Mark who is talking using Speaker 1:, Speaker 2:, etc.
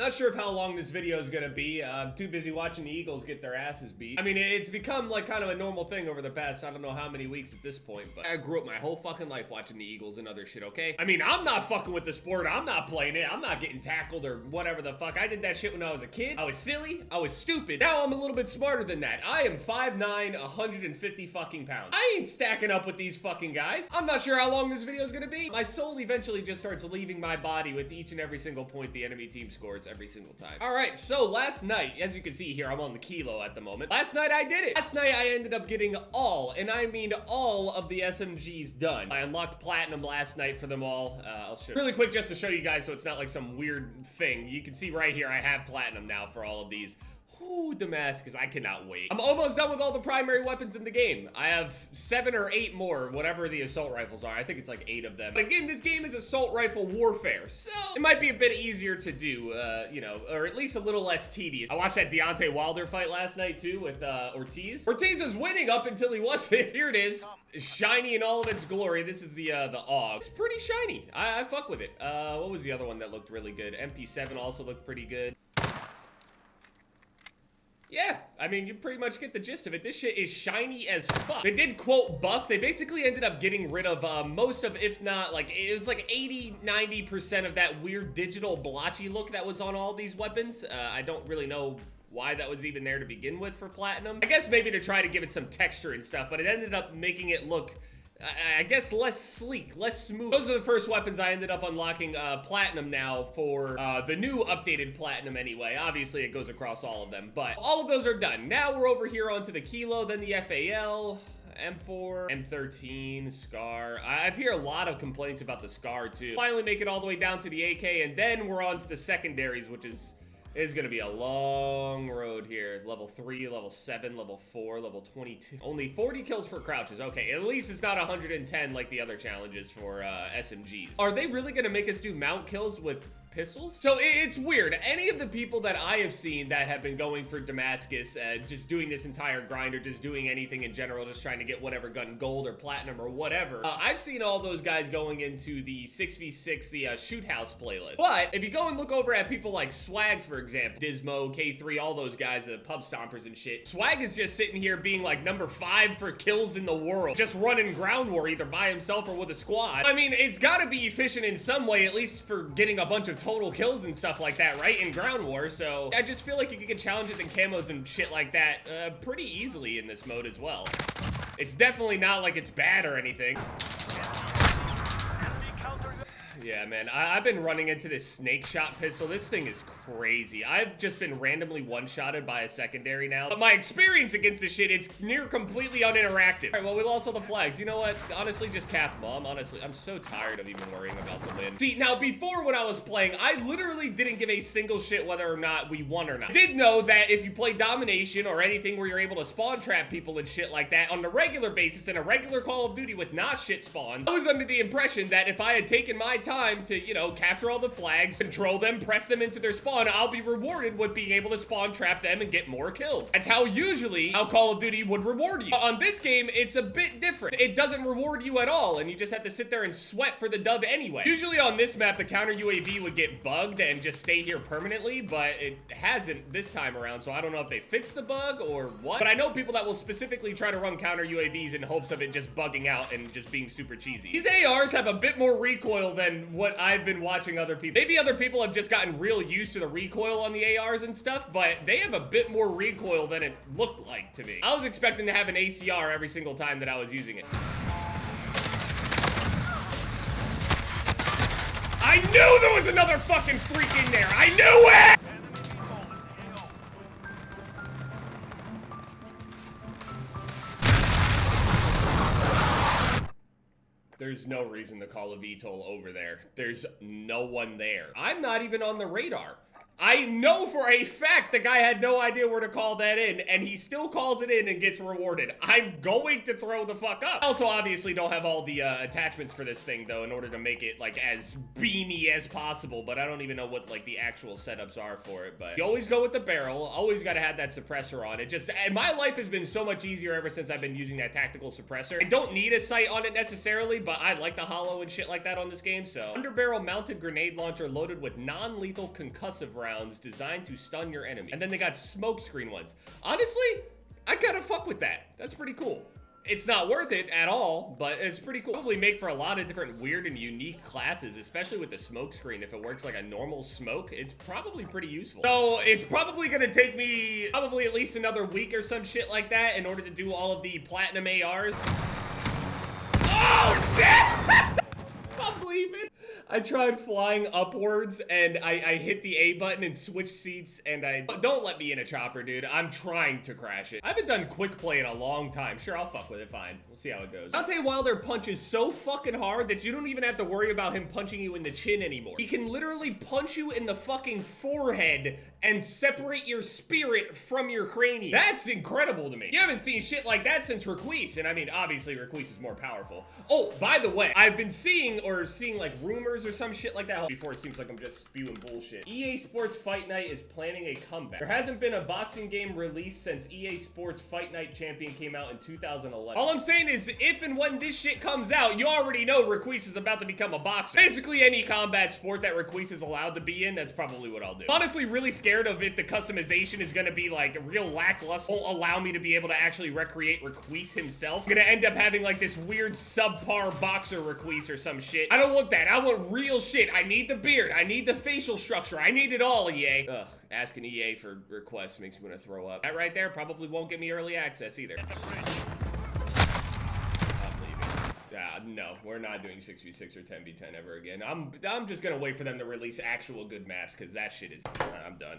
Speaker 1: Not sure of how long this video is gonna be. I'm too busy watching the Eagles get their asses beat. I mean, it's become like kind of a normal thing over the past, I don't know how many weeks at this point, but I grew up my whole fucking life watching the Eagles and other shit, okay? I mean, I'm not fucking with the sport. I'm not playing it. I'm not getting tackled or whatever the fuck. I did that shit when I was a kid. I was silly. I was stupid. Now I'm a little bit smarter than that. I am 5'9", 150 fucking pounds. I ain't stacking up with these fucking guys. I'm not sure how long this video is gonna be. My soul eventually just starts leaving my body with each and every single point the enemy team scores every single time. All right, so last night, as you can see here, I'm on the kilo at the moment. Last night I did it. Last night I ended up getting all, and I mean all of the SMGs done. I unlocked platinum last night for them all. I'll show really quick just to show you guys so it's not like some weird thing. You can see right here, I have platinum now for all of these. Ooh, Damascus, I cannot wait. I'm almost done with all the primary weapons in the game. I have 7 or 8 more, whatever the assault rifles are. I think it's like 8 of them. But again, this game is assault rifle warfare, so it might be a bit easier to do, you know, or at least a little less tedious. I watched that Deontay Wilder fight last night too with Ortiz. Ortiz was winning up until he wasn't. Here it is, shiny in all of its glory. This is the AUG. It's pretty shiny. I fuck with it. What was the other one that looked really good? MP7 also looked pretty good. Yeah, I mean, you pretty much get the gist of it. This shit is shiny as fuck. They did quote buff. They basically ended up getting rid of most of, if not, like, it was like 80-90% of that weird digital blotchy look that was on all these weapons. I don't really know why that was even there to begin with for platinum. I guess maybe to try to give it some texture and stuff, but it ended up making it look, I guess, less sleek, less smooth. Those are the first weapons I ended up unlocking platinum now for the new updated platinum anyway. Obviously, it goes across all of them, but all of those are done. Now we're over here onto the Kilo, then the FAL, M4, M13, SCAR. I've heard a lot of complaints about the SCAR too. Finally make it all the way down to the AK, and then we're on to the secondaries, which is gonna be a long road here. Level 3, level 7, level 4, level 22. Only 40 kills for crouches. Okay, at least it's not 110 like the other challenges for SMGs. Are they really gonna make us do mount kills with pistols? So it's weird. Any of the people that I have seen that have been going for Damascus, just doing this entire grind or just doing anything in general, just trying to get whatever gun, gold or platinum or whatever, I've seen all those guys going into the 6v6, the shoot house playlist. But if you go and look over at people like Swag, for example, Dismo, K3, all those guys, the pub stompers and shit, Swag is just sitting here being like number 5 for kills in the world, just running ground war either by himself or with a squad. I mean, it's gotta be efficient in some way, at least for getting a bunch of total kills and stuff like that, right, in ground war. So I just feel like you can get challenges and camos and shit like that pretty easily in this mode as well. It's definitely not like it's bad or anything. Yeah, man, I've been running into this snake shot pistol. This thing is crazy. I've just been randomly one-shotted by a secondary now. But my experience against this shit, it's near completely uninteractive. All right, well, we lost all the flags. You know what? Honestly, just cap them all. I'm so tired of even worrying about the win. See, now, before when I was playing, I literally didn't give a single shit whether or not we won or not. I did know that if you play domination or anything where you're able to spawn trap people and shit like that on a regular basis in a regular Call of Duty with not shit spawns, I was under the impression that if I had taken my time to, you know, capture all the flags, control them, press them into their spawn, I'll be rewarded with being able to spawn trap them and get more kills. That's how Call of Duty would reward you. On this game, it's a bit different. It doesn't reward you at all, and you just have to sit there and sweat for the dub anyway. Usually on this map, the counter UAV would get bugged and just stay here permanently, but it hasn't this time around, so I don't know if they fixed the bug or what. But I know people that will specifically try to run counter UAVs in hopes of it just bugging out and just being super cheesy. These ARs have a bit more recoil than what I've been watching other people. Maybe other people have just gotten real used to the recoil on the ARs and stuff, but they have a bit more recoil than it looked like to me. I was expecting to have an ACR every single time that I was using it. I knew there was another fucking freak in there! I knew it! There's no reason to call a VTOL over there. There's no one there. I'm not even on the radar. I know for a fact the guy had no idea where to call that in, and he still calls it in and gets rewarded. I'm going to throw the fuck up. I also obviously don't have all the attachments for this thing, though, in order to make it, like, as beamy as possible, but I don't even know what, like, the actual setups are for it, but you always go with the barrel. Always gotta have that suppressor on it. Just, and my life has been so much easier ever since I've been using that tactical suppressor. I don't need a sight on it necessarily, but I like the hollow and shit like that on this game, so. Underbarrel mounted grenade launcher loaded with non-lethal concussive rounds. rounds designed to stun your enemy. And then they got smoke screen ones. Honestly, I kind of fuck with that. That's pretty cool. It's not worth it at all, but it's pretty cool. Probably make for a lot of different weird and unique classes, especially with the smoke screen. If it works like a normal smoke, it's probably pretty useful. So it's probably gonna take me probably at least another week or some shit like that in order to do all of the platinum ARs. Oh, shit! I'm leaving. I tried flying upwards and I hit the A button and switched seats and don't let me in a chopper, dude. I'm trying to crash it. I haven't done quick play in a long time. Sure, I'll fuck with it, fine. We'll see how it goes. Deontay Wilder punches so fucking hard that you don't even have to worry about him punching you in the chin anymore. He can literally punch you in the fucking forehead and separate your spirit from your cranium. That's incredible to me. You haven't seen shit like that since Requise, and I mean, obviously Requise is more powerful. Oh, by the way, I've been seeing like rumors or some shit like that before. It seems like I'm just spewing bullshit. EA Sports Fight Night is planning a comeback. There hasn't been a boxing game released since EA Sports Fight Night Champion came out in 2011. All I'm saying is if and when this shit comes out, you already know Requise is about to become a boxer. Basically any combat sport that Requise is allowed to be in, that's probably what I'll do. I'm honestly really scared of if the customization is gonna be like real lackluster, won't allow me to be able to actually recreate Requise himself. I'm gonna end up having like this weird subpar boxer Requise or some shit. I don't want that. I want real shit. I need the beard. I need the facial structure. I need it all, EA. Ugh, asking EA for requests makes me want to throw up. That right there probably won't get me early access either. I'm leaving. No, we're not doing 6v6 or 10v10 ever again. I'm just gonna wait for them to release actual good maps because that shit is, I'm done.